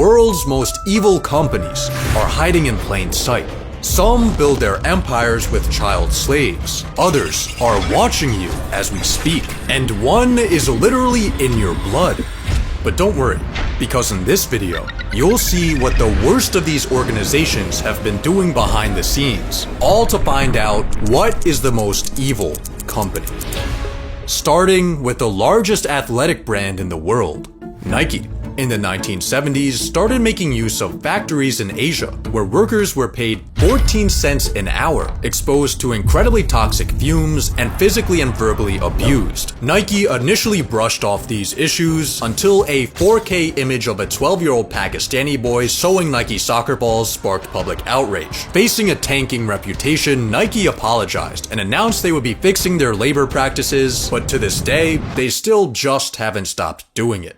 world's most evil companies are hiding in plain sight. Some build their empires with child slaves. Others are watching you as we speak. And one is literally in your blood. But don't worry, because in this video, you'll see what the worst of these organizations have been doing behind the scenes, all to find out what is the most evil company. Starting with the largest athletic brand in the world, Nike. In the 1970s, started making use of factories in Asia where workers were paid 14 cents an hour, exposed to incredibly toxic fumes, and physically and verbally abused. Nike initially brushed off these issues until a 4K image of a 12-year-old Pakistani boy sewing Nike soccer balls sparked public outrage. Facing a tanking reputation, Nike apologized and announced they would be fixing their labor practices, but to this day, they still just haven't stopped doing it.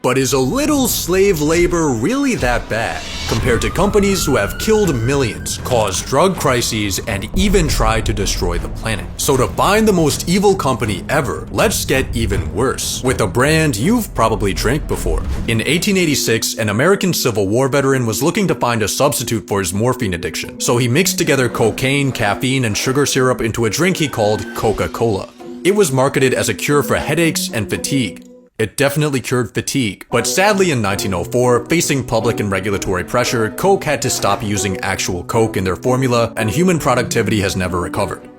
But is a little slave labor really that bad compared to companies who have killed millions, caused drug crises, and even tried to destroy the planet? So to find the most evil company ever, let's get even worse, with a brand you've probably drank before. In 1886, an American Civil War veteran was looking to find a substitute for his morphine addiction, so he mixed together cocaine, caffeine, and sugar syrup into a drink he called Coca-Cola. It was marketed as a cure for headaches and fatigue. It definitely cured fatigue, but sadly in 1904, facing public and regulatory pressure, Coke had to stop using actual Coke in their formula, and human productivity has never recovered.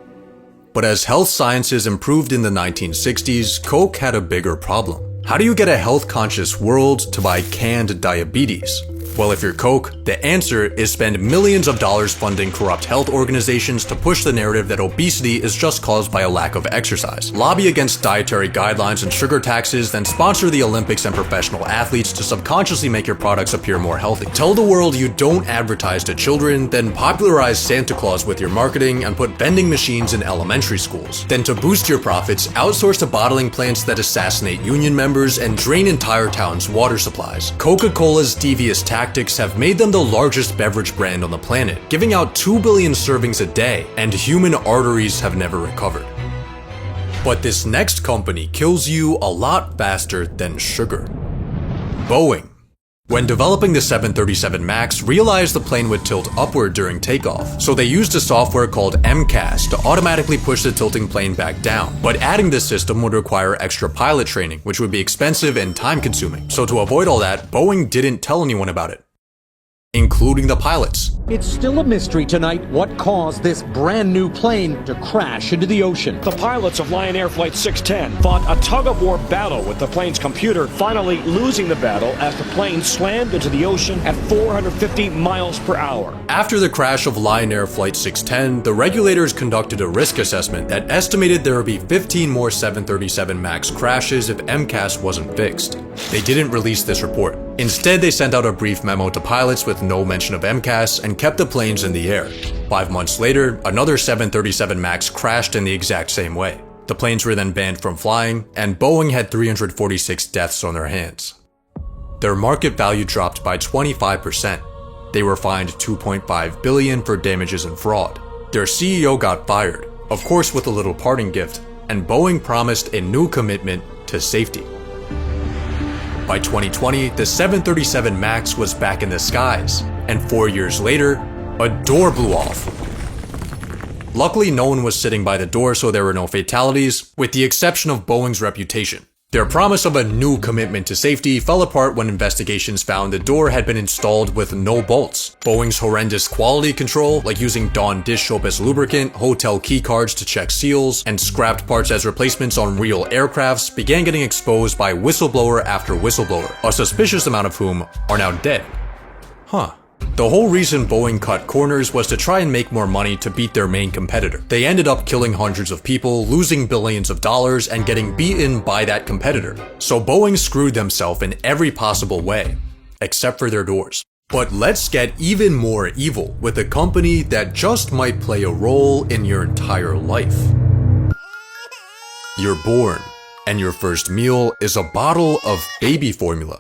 But as health sciences improved in the 1960s, Coke had a bigger problem. How do you get a health-conscious world to buy canned diabetes? Well, if you're Coke, the answer is spend millions of dollars funding corrupt health organizations to push the narrative that obesity is just caused by a lack of exercise. Lobby against dietary guidelines and sugar taxes, then sponsor the Olympics and professional athletes to subconsciously make your products appear more healthy. Tell the world you don't advertise to children, then popularize Santa Claus with your marketing and put vending machines in elementary schools. Then to boost your profits, outsource to bottling plants that assassinate union members and drain entire towns' water supplies. Coca-Cola's devious tactics have made them the largest beverage brand on the planet, giving out 2 billion servings a day, and human arteries have never recovered. But this next company kills you a lot faster than sugar. Boeing. When developing the 737 MAX, realized the plane would tilt upward during takeoff, so they used a software called MCAS to automatically push the tilting plane back down. But adding this system would require extra pilot training, which would be expensive and time-consuming. So to avoid all that, Boeing didn't tell anyone about it, including the pilots. It's still a mystery tonight what caused this brand new plane to crash into the ocean. The pilots of Lion Air Flight 610 fought a tug-of-war battle with the plane's computer, finally losing the battle as the plane slammed into the ocean at 450 miles per hour. After the crash of Lion Air Flight 610, the regulators conducted a risk assessment that estimated there would be 15 more 737 MAX crashes if MCAS wasn't fixed. They didn't release this report. Instead, they sent out a brief memo to pilots with no mention of MCAS and kept the planes in the air. 5 months later, another 737 MAX crashed in the exact same way. The planes were then banned from flying, and Boeing had 346 deaths on their hands. Their market value dropped by 25%. They were fined $2.5 billion for damages and fraud. Their CEO got fired, of course with a little parting gift, and Boeing promised a new commitment to safety. By 2020, the 737 MAX was back in the skies, and 4 years later, a door blew off. Luckily, no one was sitting by the door, so there were no fatalities, with the exception of Boeing's reputation. Their promise of a new commitment to safety fell apart when investigations found the door had been installed with no bolts. Boeing's horrendous quality control, like using Dawn dish soap as lubricant, hotel key cards to check seals, and scrapped parts as replacements on real aircrafts, began getting exposed by whistleblower after whistleblower, a suspicious amount of whom are now dead. The whole reason Boeing cut corners was to try and make more money to beat their main competitor. They ended up killing hundreds of people, losing billions of dollars, and getting beaten by that competitor. So Boeing screwed themselves in every possible way, except for their doors. But let's get even more evil with a company that just might play a role in your entire life. You're born, and your first meal is a bottle of baby formula.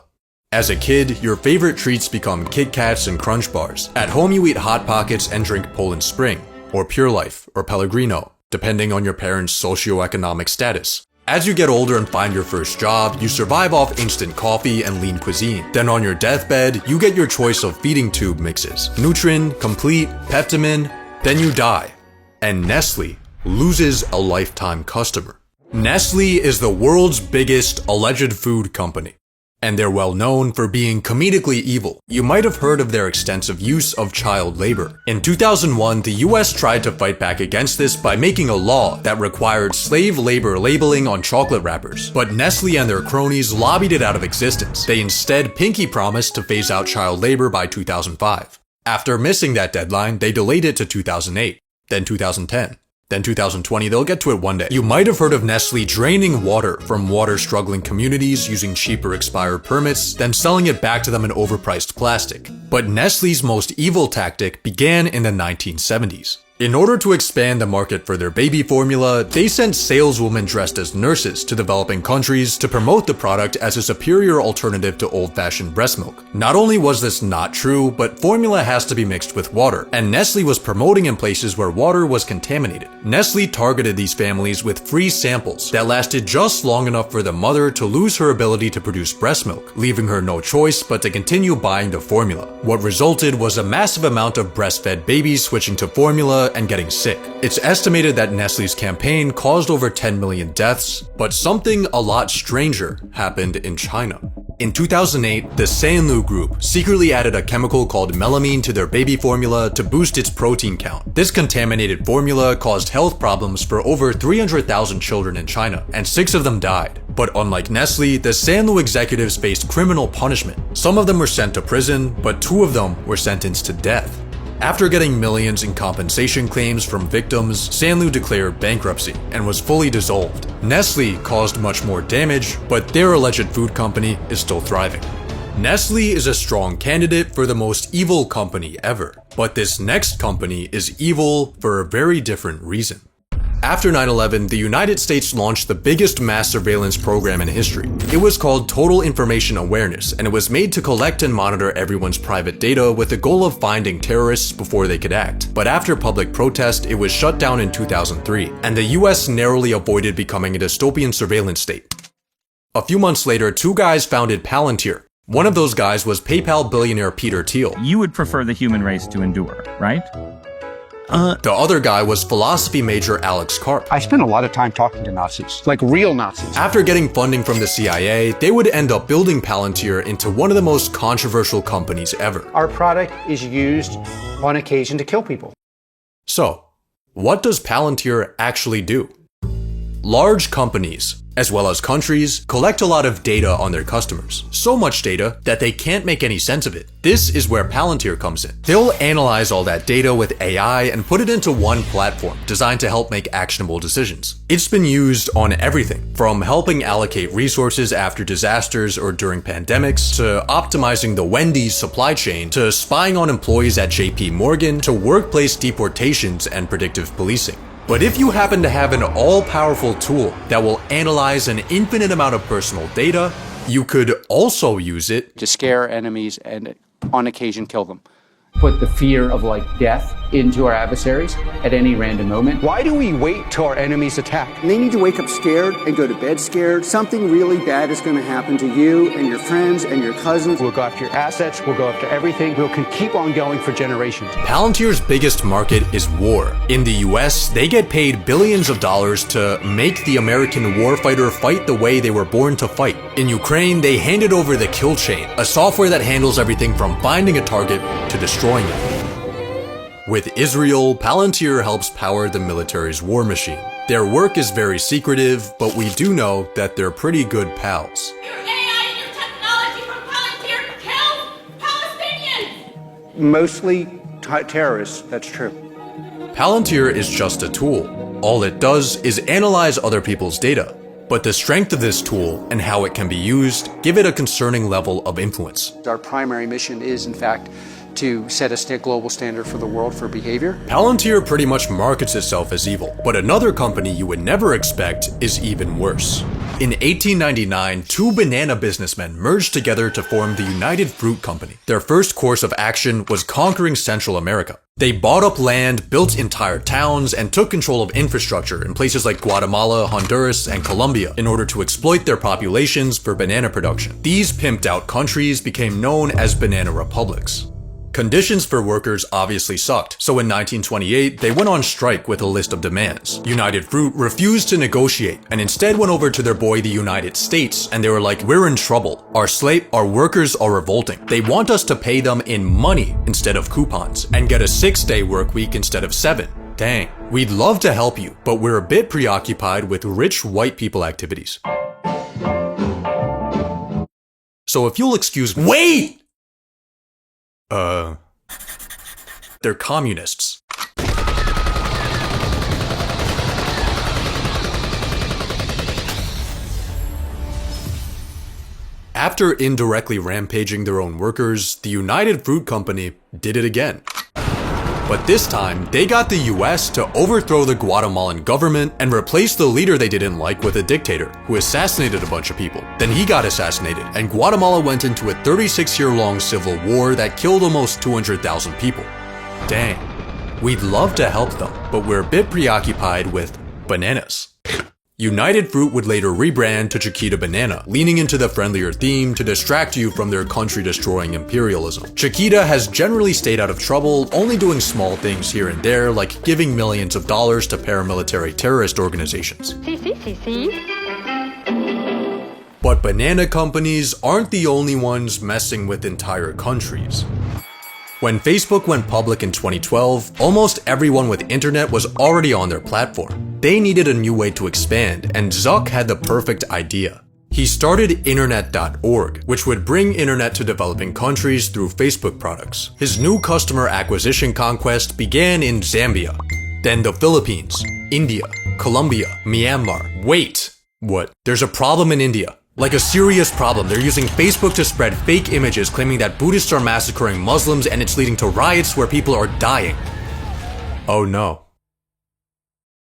As a kid, your favorite treats become Kit Kats and Crunch Bars. At home, you eat Hot Pockets and drink Poland Spring, or Pure Life, or Pellegrino, depending on your parents' socioeconomic status. As you get older and find your first job, you survive off instant coffee and lean cuisine. Then on your deathbed, you get your choice of feeding tube mixes: Nutrin, Complete, Peptamen. Then you die, and Nestle loses a lifetime customer. Nestle is the world's biggest alleged food company, and they're well known for being comedically evil. You might have heard of their extensive use of child labor. In 2001, the US tried to fight back against this by making a law that required slave labor labeling on chocolate wrappers. But Nestle and their cronies lobbied it out of existence. They instead pinky promised to phase out child labor by 2005. After missing that deadline, they delayed it to 2008, then 2010. Then 2020, they'll get to it one day. You might have heard of Nestle draining water from water-struggling communities using cheaper expired permits, then selling it back to them in overpriced plastic. But Nestle's most evil tactic began in the 1970s. In order to expand the market for their baby formula, they sent saleswomen dressed as nurses to developing countries to promote the product as a superior alternative to old-fashioned breast milk. Not only was this not true, but formula has to be mixed with water, and Nestle was promoting in places where water was contaminated. Nestle targeted these families with free samples that lasted just long enough for the mother to lose her ability to produce breast milk, leaving her no choice but to continue buying the formula. What resulted was a massive amount of breastfed babies switching to formula and getting sick. It's estimated that Nestle's campaign caused over 10 million deaths, but something a lot stranger happened in China. In 2008, the Sanlu Group secretly added a chemical called melamine to their baby formula to boost its protein count. This contaminated formula caused health problems for over 300,000 children in China, and 6 of them died. But unlike Nestle, the Sanlu executives faced criminal punishment. Some of them were sent to prison, but 2 of them were sentenced to death. After getting millions in compensation claims from victims, Sanlu declared bankruptcy and was fully dissolved. Nestle caused much more damage, but their alleged food company is still thriving. Nestle is a strong candidate for the most evil company ever, but this next company is evil for a very different reason. After 9/11, the United States launched the biggest mass surveillance program in history. It was called Total Information Awareness, and it was made to collect and monitor everyone's private data with the goal of finding terrorists before they could act. But after public protest, it was shut down in 2003, and the US narrowly avoided becoming a dystopian surveillance state. A few months later, 2 guys founded Palantir. One of those guys was PayPal billionaire Peter Thiel. You would prefer the human race to endure, right? The other guy was philosophy major Alex Karp. I spent a lot of time talking to Nazis, like real Nazis. After getting funding from the CIA, they would end up building Palantir into one of the most controversial companies ever. Our product is used on occasion to kill people. So, what does Palantir actually do? Large companies, as well as countries, collect a lot of data on their customers. So much data that they can't make any sense of it. This is where Palantir comes in. They'll analyze all that data with AI and put it into one platform designed to help make actionable decisions. It's been used on everything, from helping allocate resources after disasters or during pandemics, to optimizing the Wendy's supply chain, to spying on employees at JP Morgan, to workplace deportations and predictive policing. But if you happen to have an all-powerful tool that will analyze an infinite amount of personal data, you could also use it To scare enemies and on occasion kill them. Put the fear of death into our adversaries at any random moment. Why do we wait till our enemies attack? They need to wake up scared and go to bed scared. Something really bad is going to happen to you and your friends and your cousins. We'll go after your assets, we'll go after everything. We'll keep on going for generations. Palantir's biggest market is war. In the US, they get paid billions of dollars to make the American warfighter fight the way they were born to fight. In Ukraine, they handed over the kill chain, a software that handles everything from finding a target to destroying it. With Israel, Palantir helps power the military's war machine. Their work is very secretive, but we do know that they're pretty good pals. Your AI and your technology from Palantir kills Palestinians! Mostly terrorists, that's true. Palantir is just a tool. All it does is analyze other people's data. But the strength of this tool and how it can be used give it a concerning level of influence. Our primary mission is, in fact, to set a global standard for the world for behavior. Palantir pretty much markets itself as evil, but another company you would never expect is even worse. In 1899, 2 banana businessmen merged together to form the United Fruit Company. Their first course of action was conquering Central America. They bought up land, built entire towns, and took control of infrastructure in places like Guatemala, Honduras, and Colombia in order to exploit their populations for banana production. These pimped out countries became known as banana republics. Conditions for workers obviously sucked, so in 1928, they went on strike with a list of demands. United Fruit refused to negotiate and instead went over to their boy the United States, and they were like, "We're in trouble. Our workers are revolting. They want us to pay them in money instead of coupons, and get a 6-day work week instead of 7. Dang. We'd love to help you, but we're a bit preoccupied with rich white people activities. So if you'll excuse me— Wait! They're communists. After indirectly rampaging their own workers, the United Fruit Company did it again. But this time, they got the US to overthrow the Guatemalan government and replace the leader they didn't like with a dictator who assassinated a bunch of people. Then he got assassinated, and Guatemala went into a 36-year-long civil war that killed almost 200,000 people. Dang. We'd love to help them, but we're a bit preoccupied with bananas. United Fruit would later rebrand to Chiquita Banana, leaning into the friendlier theme to distract you from their country-destroying imperialism. Chiquita has generally stayed out of trouble, only doing small things here and there, like giving millions of dollars to paramilitary terrorist organizations. But banana companies aren't the only ones messing with entire countries. When Facebook went public in 2012, almost everyone with internet was already on their platform. They needed a new way to expand, and Zuck had the perfect idea. He started Internet.org, which would bring internet to developing countries through Facebook products. His new customer acquisition conquest began in Zambia, then the Philippines, India, Colombia, Myanmar. Wait, what? There's a problem in India. Like a serious problem. They're using Facebook to spread fake images claiming that Buddhists are massacring Muslims and it's leading to riots where people are dying. Oh no.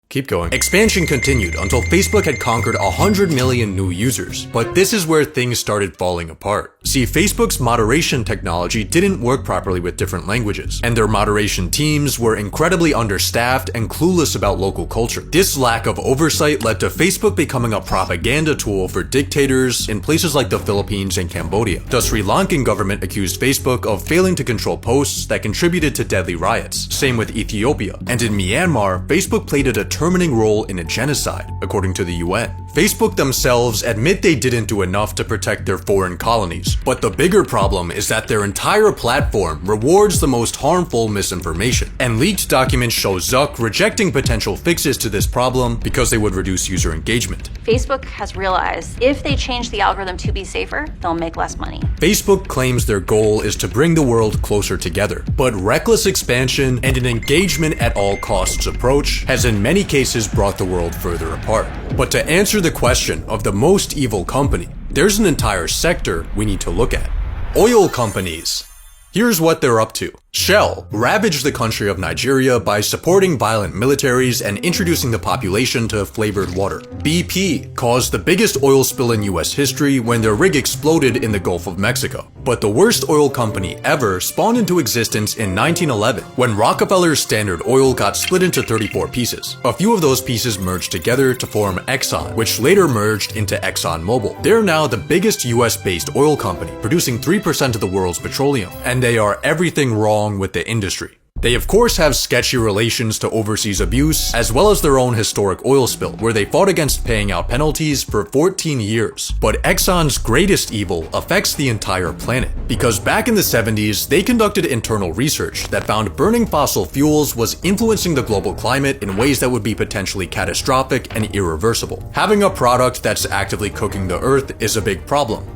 Keep going. Expansion continued until Facebook had conquered 100 million new users. But this is where things started falling apart. See, Facebook's moderation technology didn't work properly with different languages, and their moderation teams were incredibly understaffed and clueless about local culture. This lack of oversight led to Facebook becoming a propaganda tool for dictators in places like the Philippines and Cambodia. The Sri Lankan government accused Facebook of failing to control posts that contributed to deadly riots. Same with Ethiopia. And in Myanmar, Facebook played a determining role in a genocide, according to the UN. Facebook themselves admit they didn't do enough to protect their foreign colonies, but the bigger problem is that their entire platform rewards the most harmful misinformation, and leaked documents show Zuck rejecting potential fixes to this problem because they would reduce user engagement. Facebook has realized if they change the algorithm to be safer, they'll make less money. Facebook claims their goal is to bring the world closer together, but reckless expansion and an engagement at all costs approach has in many cases brought the world further apart. But to answer the question of the most evil company, there's an entire sector we need to look at. Oil companies. Here's what they're up to. Shell ravaged the country of Nigeria by supporting violent militaries and introducing the population to flavored water. BP caused the biggest oil spill in US history when their rig exploded in the Gulf of Mexico. But the worst oil company ever spawned into existence in 1911 when Rockefeller's Standard Oil got split into 34 pieces. A few of those pieces merged together to form Exxon, which later merged into ExxonMobil. They're now the biggest US-based oil company, producing 3% of the world's petroleum, and they are everything wrong with the industry. They of course have sketchy relations to overseas abuse, as well as their own historic oil spill, where they fought against paying out penalties for 14 years. But Exxon's greatest evil affects the entire planet, because back in the 70s, they conducted internal research that found burning fossil fuels was influencing the global climate in ways that would be potentially catastrophic and irreversible. Having a product that's actively cooking the earth is a big problem.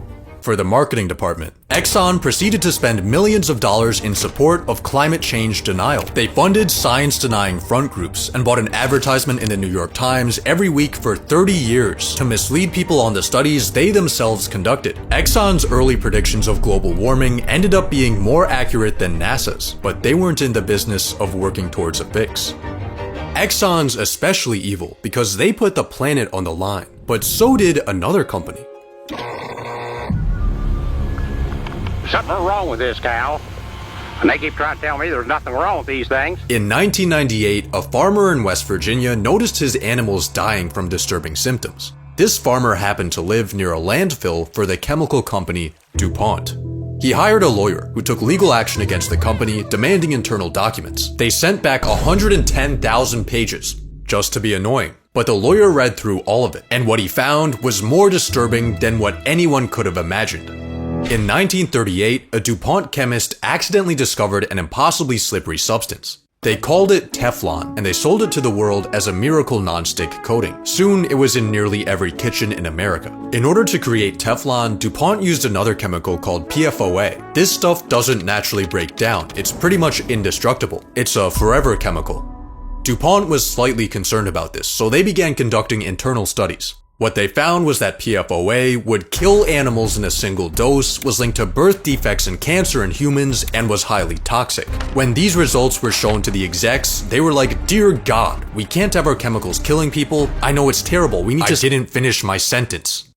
For the marketing department, Exxon proceeded to spend millions of dollars in support of climate change denial. They funded science-denying front groups and bought an advertisement in the New York Times every week for 30 years to mislead people on the studies they themselves conducted. Exxon's early predictions of global warming ended up being more accurate than NASA's, but they weren't in the business of working towards a fix. Exxon's especially evil because they put the planet on the line, but so did another company. Something wrong with this cow. And they keep trying to tell me there's nothing wrong with these things. In 1998, a farmer in West Virginia noticed his animals dying from disturbing symptoms. This farmer happened to live near a landfill for the chemical company DuPont. He hired a lawyer who took legal action against the company, demanding internal documents. They sent back 110,000 pages, just to be annoying. But the lawyer read through all of it, and what he found was more disturbing than what anyone could have imagined. In 1938, a DuPont chemist accidentally discovered an impossibly slippery substance. They called it Teflon, and they sold it to the world as a miracle non-stick coating. Soon, it was in nearly every kitchen in America. In order to create Teflon, DuPont used another chemical called PFOA. This stuff doesn't naturally break down. It's pretty much indestructible. It's a forever chemical. DuPont was slightly concerned about this, so they began conducting internal studies. What they found was that PFOA would kill animals in a single dose, was linked to birth defects and cancer in humans, and was highly toxic. When these results were shown to the execs, they were like, "Dear God, we can't have our chemicals killing people. I know it's terrible. We need to—" I didn't finish my sentence.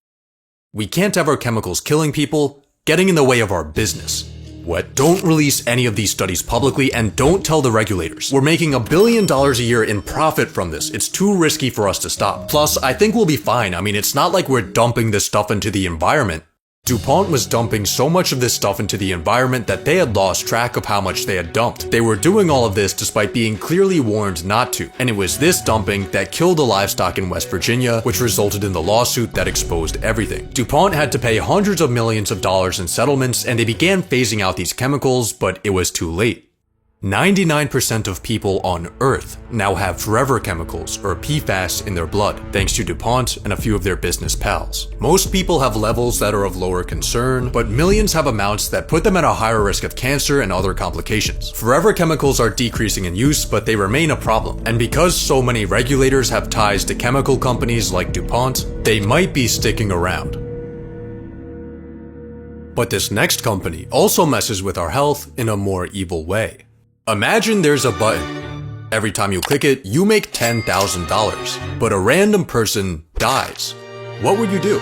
We can't have our chemicals killing people, getting in the way of our business. What? Don't release any of these studies publicly, and don't tell the regulators. We're making $1 billion a year in profit from this. It's too risky for us to stop. Plus, I think we'll be fine. I mean, it's not like we're dumping this stuff into the environment. DuPont was dumping so much of this stuff into the environment that they had lost track of how much they had dumped. They were doing all of this despite being clearly warned not to, and it was this dumping that killed the livestock in West Virginia, which resulted in the lawsuit that exposed everything. DuPont had to pay hundreds of millions of dollars in settlements, and they began phasing out these chemicals, but it was too late. 99% of people on Earth now have forever chemicals, or PFAS, in their blood, thanks to DuPont and a few of their business pals. Most people have levels that are of lower concern, but millions have amounts that put them at a higher risk of cancer and other complications. Forever chemicals are decreasing in use, but they remain a problem. And because so many regulators have ties to chemical companies like DuPont, they might be sticking around. But this next company also messes with our health in a more evil way. Imagine there's a button. Every time you click it, you make $10,000, but a random person dies. What would you do?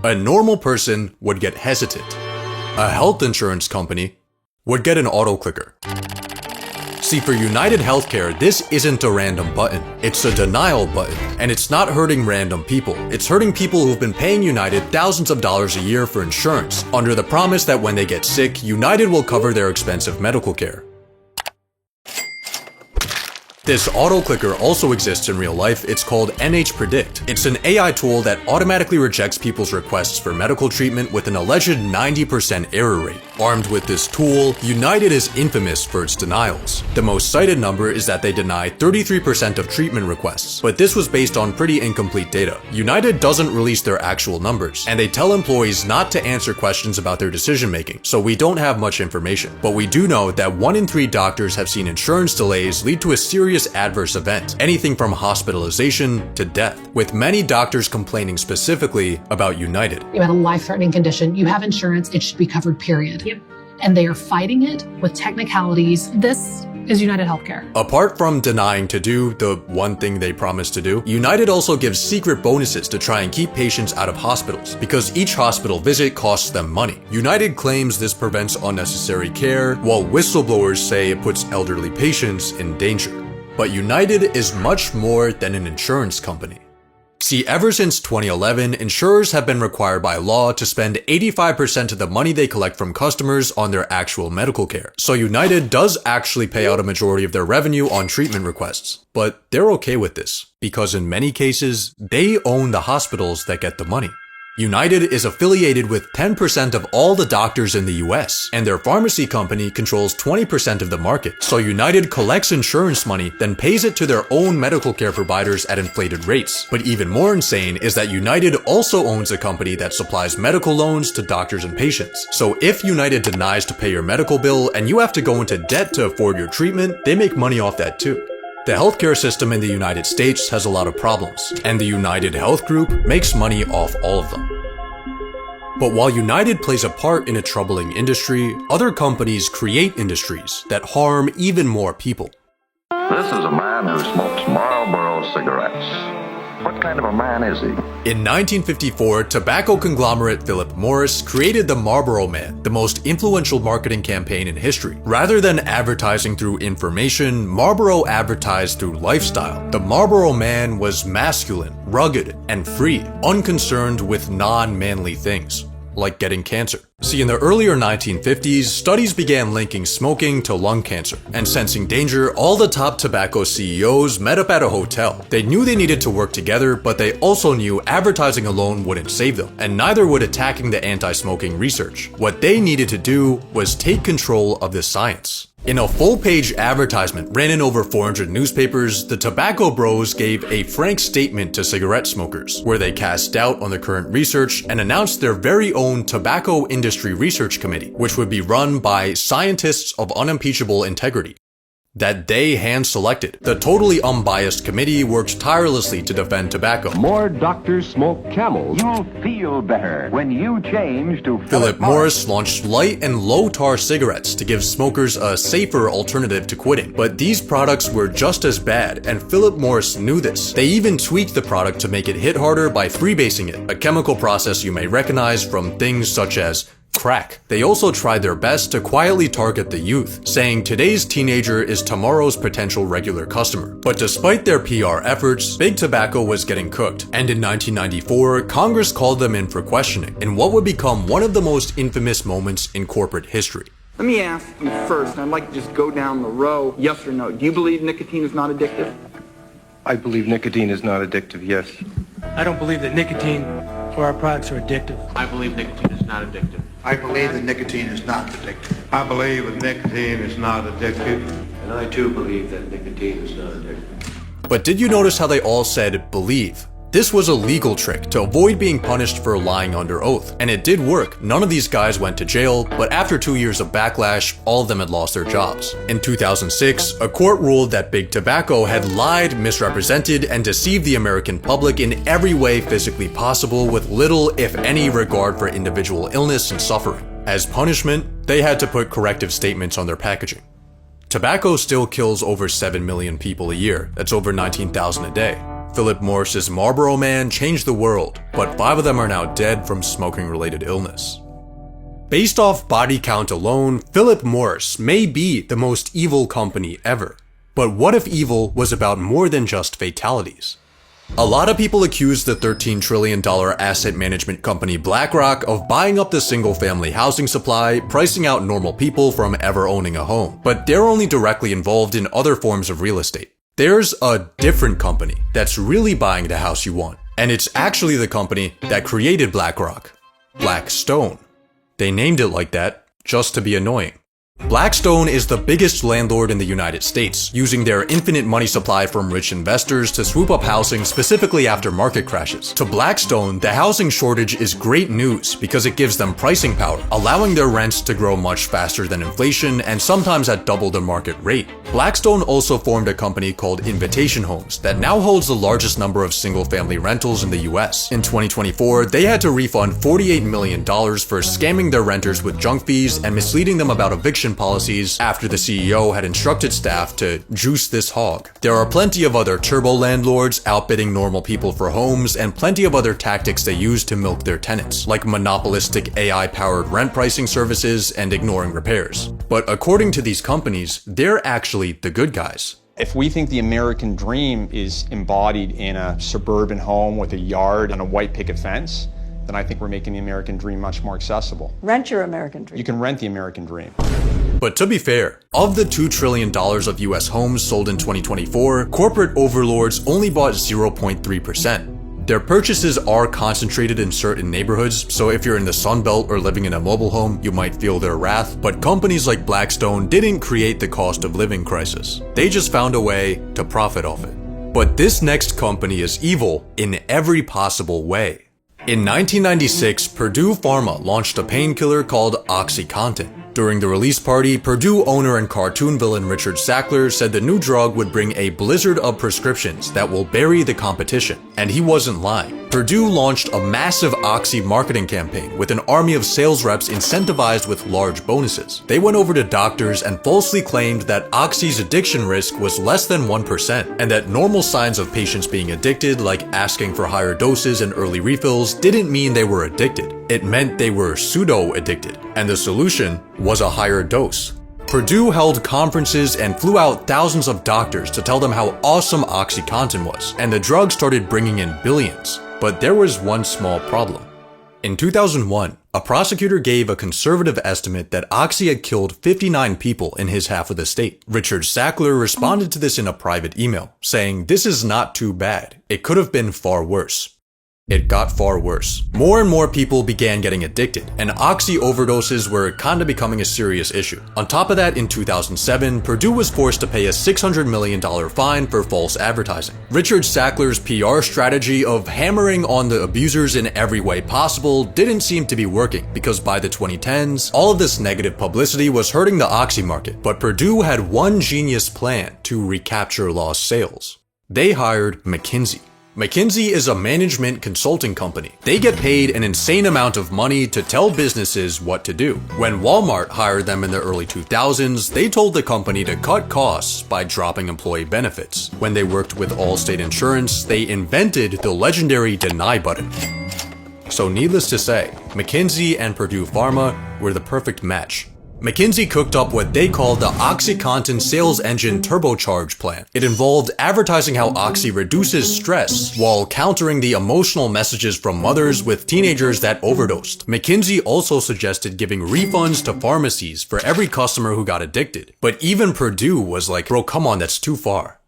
A normal person would get hesitant. A health insurance company would get an auto clicker. See, for United Healthcare, this isn't a random button. It's a denial button, and it's not hurting random people. It's hurting people who've been paying United thousands of dollars a year for insurance, under the promise that when they get sick, United will cover their expensive medical care. This auto clicker also exists in real life. It's called NH Predict. It's an AI tool that automatically rejects people's requests for medical treatment with an alleged 90% error rate. Armed with this tool, United is infamous for its denials. The most cited number is that they deny 33% of treatment requests, but this was based on pretty incomplete data. United doesn't release their actual numbers, and they tell employees not to answer questions about their decision making, so we don't have much information. But we do know that 1 in 3 doctors have seen insurance delays lead to a serious adverse event, anything from hospitalization to death, with many doctors complaining specifically about United. You had a life-threatening condition, you have insurance, it should be covered, period. Yep. And they are fighting it with technicalities. This is United Healthcare. Apart from denying to do the one thing they promised to do, United also gives secret bonuses to try and keep patients out of hospitals, because each hospital visit costs them money. United claims this prevents unnecessary care, while whistleblowers say it puts elderly patients in danger. But United is much more than an insurance company. See, ever since 2011, insurers have been required by law to spend 85% of the money they collect from customers on their actual medical care. So United does actually pay out a majority of their revenue on treatment requests. But they're okay with this, because in many cases, they own the hospitals that get the money. United is affiliated with 10% of all the doctors in the US, and their pharmacy company controls 20% of the market. So United collects insurance money, then pays it to their own medical care providers at inflated rates. But even more insane is that United also owns a company that supplies medical loans to doctors and patients. So if United denies to pay your medical bill and you have to go into debt to afford your treatment, they make money off that too. The healthcare system in the United States has a lot of problems, and the United Health Group makes money off all of them. But while United plays a part in a troubling industry, other companies create industries that harm even more people. This is a man who smokes Marlboro cigarettes. What kind of a man is he? In 1954, tobacco conglomerate Philip Morris created the Marlboro Man, the most influential marketing campaign in history. Rather than advertising through information, Marlboro advertised through lifestyle. The Marlboro Man was masculine, rugged, and free, unconcerned with non-manly things, like getting cancer. See, in the earlier 1950s, studies began linking smoking to lung cancer, and sensing danger, all the top tobacco CEOs met up at a hotel. They knew they needed to work together, but they also knew advertising alone wouldn't save them, and neither would attacking the anti-smoking research. What they needed to do was take control of the science. In a full-page advertisement ran in over 400 newspapers, the Tobacco Bros gave a frank statement to cigarette smokers, where they cast doubt on the current research and announced their very own Tobacco Industry Research Committee, which would be run by scientists of unimpeachable integrity that they hand-selected. The totally unbiased committee worked tirelessly to defend tobacco. More doctors smoke Camels. You'll feel better when you change to Philip Morris launched light and low-tar cigarettes to give smokers a safer alternative to quitting. But these products were just as bad, and Philip Morris knew this. They even tweaked the product to make it hit harder by freebasing it, a chemical process you may recognize from things such as crack. They also tried their best to quietly target the youth, saying today's teenager is tomorrow's potential regular customer. But despite their PR efforts, Big Tobacco was getting cooked, and in 1994, Congress called them in for questioning in what would become one of the most infamous moments in corporate history. Let me ask you first, and I'd like to just go down the row, yes or no. Do you believe nicotine is not addictive? I believe nicotine is not addictive, yes. I don't believe that nicotine or our products are addictive. I believe nicotine is not addictive. I believe that nicotine is not addictive. I believe that nicotine is not addictive. And I too believe that nicotine is not addictive. But did you notice how they all said believe? This was a legal trick to avoid being punished for lying under oath, and it did work. None of these guys went to jail, but after 2 years of backlash, all of them had lost their jobs. In 2006, a court ruled that Big Tobacco had lied, misrepresented, and deceived the American public in every way physically possible with little, if any, regard for individual illness and suffering. As punishment, they had to put corrective statements on their packaging. Tobacco still kills over 7 million people a year. That's over 19,000 a day. Philip Morris's Marlboro Man changed the world, but 5 of them are now dead from smoking-related illness. Based off body count alone, Philip Morris may be the most evil company ever. But what if evil was about more than just fatalities? A lot of people accuse the $13 trillion asset management company BlackRock of buying up the single-family housing supply, pricing out normal people from ever owning a home. But they're only directly involved in other forms of real estate. There's a different company that's really buying the house you want, and it's actually the company that created BlackRock, Blackstone. They named it like that just to be annoying. Blackstone is the biggest landlord in the United States, using their infinite money supply from rich investors to swoop up housing specifically after market crashes. To Blackstone, the housing shortage is great news because it gives them pricing power, allowing their rents to grow much faster than inflation and sometimes at double the market rate. Blackstone also formed a company called Invitation Homes that now holds the largest number of single-family rentals in the US. In 2024, they had to refund $48 million for scamming their renters with junk fees and misleading them about eviction policies after the CEO had instructed staff to juice this hog. There are plenty of other turbo landlords outbidding normal people for homes and plenty of other tactics they use to milk their tenants, like monopolistic AI-powered rent pricing services and ignoring repairs. But according to these companies, they're actually the good guys. If we think the American dream is embodied in a suburban home with a yard and a white picket fence, then I think we're making the American dream much more accessible. Rent your American dream. You can rent the American dream. But to be fair, of the $2 trillion of US homes sold in 2024, corporate overlords only bought 0.3%. Their purchases are concentrated in certain neighborhoods, so if you're in the Sun Belt or living in a mobile home, you might feel their wrath. But companies like Blackstone didn't create the cost of living crisis. They just found a way to profit off it. But this next company is evil in every possible way. In 1996, Purdue Pharma launched a painkiller called OxyContin. During the release party, Purdue owner and cartoon villain Richard Sackler said the new drug would bring a blizzard of prescriptions that will bury the competition. And he wasn't lying. Purdue launched a massive Oxy marketing campaign with an army of sales reps incentivized with large bonuses. They went over to doctors and falsely claimed that Oxy's addiction risk was less than 1%, and that normal signs of patients being addicted, like asking for higher doses and early refills, didn't mean they were addicted. It meant they were pseudo-addicted, and the solution was a higher dose. Purdue held conferences and flew out thousands of doctors to tell them how awesome OxyContin was, and the drug started bringing in billions. But there was one small problem. In 2001, a prosecutor gave a conservative estimate that Oxy had killed 59 people in his half of the state. Richard Sackler responded to this in a private email, saying, "This is not too bad. It could have been far worse." It got far worse. More and more people began getting addicted, and Oxy overdoses were kinda becoming a serious issue. On top of that, in 2007, Purdue was forced to pay a $600 million fine for false advertising. Richard Sackler's PR strategy of hammering on the abusers in every way possible didn't seem to be working, because by the 2010s, all of this negative publicity was hurting the Oxy market. But Purdue had one genius plan to recapture lost sales. They hired McKinsey. McKinsey is a management consulting company. They get paid an insane amount of money to tell businesses what to do. When Walmart hired them in the early 2000s, they told the company to cut costs by dropping employee benefits. When they worked with Allstate Insurance, they invented the legendary deny button. So needless to say, McKinsey and Purdue Pharma were the perfect match. McKinsey cooked up what they called the OxyContin Sales Engine Turbocharge Plan. It involved advertising how Oxy reduces stress while countering the emotional messages from mothers with teenagers that overdosed. McKinsey also suggested giving refunds to pharmacies for every customer who got addicted. But even Purdue was like, bro, come on, that's too far.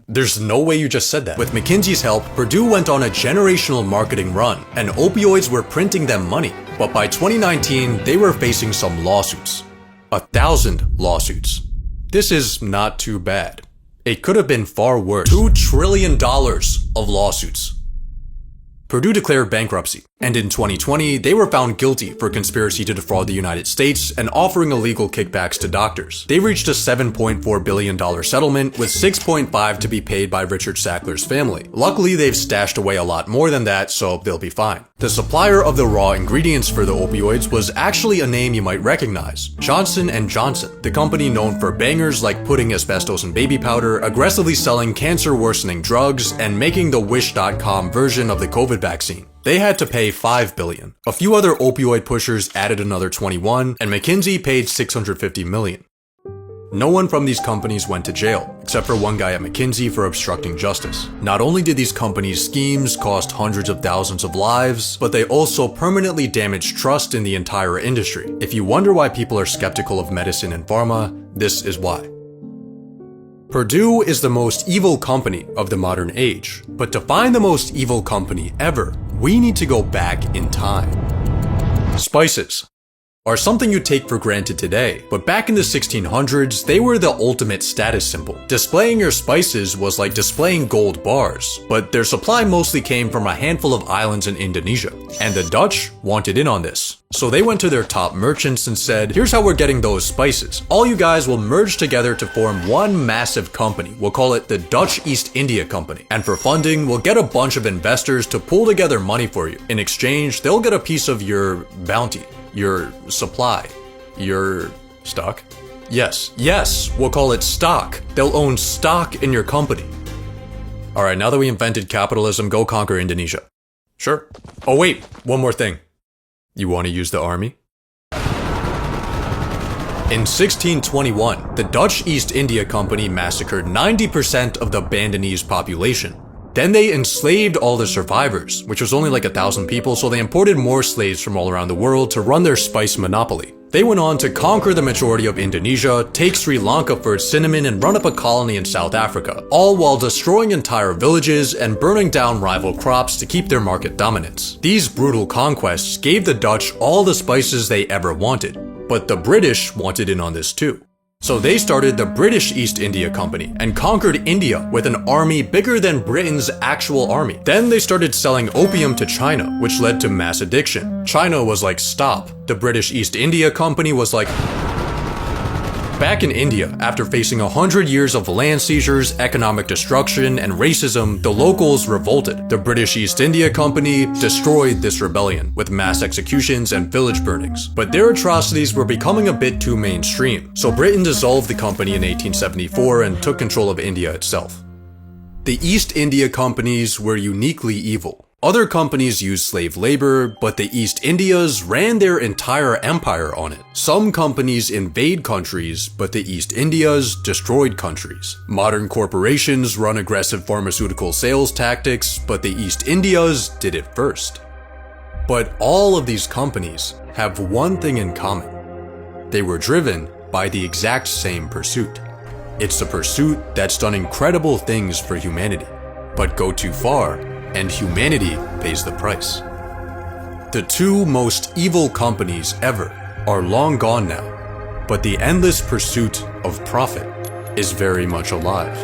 There's no way you just said that. With McKinsey's help, Purdue went on a generational marketing run, and opioids were printing them money. But by 2019, they were facing some lawsuits. 1,000 lawsuits. This is not too bad. It could have been far worse. $2 trillion of lawsuits. Purdue declared bankruptcy, and in 2020, they were found guilty for conspiracy to defraud the United States and offering illegal kickbacks to doctors. They reached a $7.4 billion settlement, with $6.5 to be paid by Richard Sackler's family. Luckily, they've stashed away a lot more than that, so they'll be fine. The supplier of the raw ingredients for the opioids was actually a name you might recognize: Johnson & Johnson, the company known for bangers like putting asbestos in baby powder, aggressively selling cancer-worsening drugs, and making the Wish.com version of the COVID vaccine. They had to pay $5 billion. A few other opioid pushers added another 21, and McKinsey paid $650 million. No one from these companies went to jail, except for one guy at McKinsey for obstructing justice. Not only did these companies' schemes cost hundreds of thousands of lives, but they also permanently damaged trust in the entire industry. If you wonder why people are skeptical of medicine and pharma, this is why. Purdue is the most evil company of the modern age, but to find the most evil company ever, we need to go back in time. Spices are something you take for granted today, but back in the 1600s, they were the ultimate status symbol. Displaying your spices was like displaying gold bars, but their supply mostly came from a handful of islands in Indonesia, and the Dutch wanted in on this. So they went to their top merchants and said, here's how we're getting those spices. All you guys will merge together to form one massive company. We'll call it the Dutch East India Company. And for funding, we'll get a bunch of investors to pull together money for you. In exchange, they'll get a piece of your bounty, your supply, your stock. Yes, we'll call it stock. They'll own stock in your company. All right, now that we invented capitalism, go conquer Indonesia. Sure. Oh wait, one more thing. You want to use the army? In 1621, the Dutch East India Company massacred 90% of the Bandanese population. Then they enslaved all the survivors, which was only like 1,000 people, so they imported more slaves from all around the world to run their spice monopoly. They went on to conquer the majority of Indonesia, take Sri Lanka for its cinnamon, and run up a colony in South Africa, all while destroying entire villages and burning down rival crops to keep their market dominance. These brutal conquests gave the Dutch all the spices they ever wanted, but the British wanted in on this too. So they started the British East India Company and conquered India with an army bigger than Britain's actual army. Then they started selling opium to China, which led to mass addiction. China was like, stop. The British East India Company was like... Back in India, after facing 100 years of land seizures, economic destruction, and racism, the locals revolted. The British East India Company destroyed this rebellion with mass executions and village burnings. But their atrocities were becoming a bit too mainstream, so Britain dissolved the company in 1874 and took control of India itself. The East India Companies were uniquely evil. Other companies used slave labor, but the East Indias ran their entire empire on it. Some companies invade countries, but the East Indias destroyed countries. Modern corporations run aggressive pharmaceutical sales tactics, but the East Indias did it first. But all of these companies have one thing in common. They were driven by the exact same pursuit. It's a pursuit that's done incredible things for humanity, but go too far, and humanity pays the price. The two most evil companies ever are long gone now, but the endless pursuit of profit is very much alive.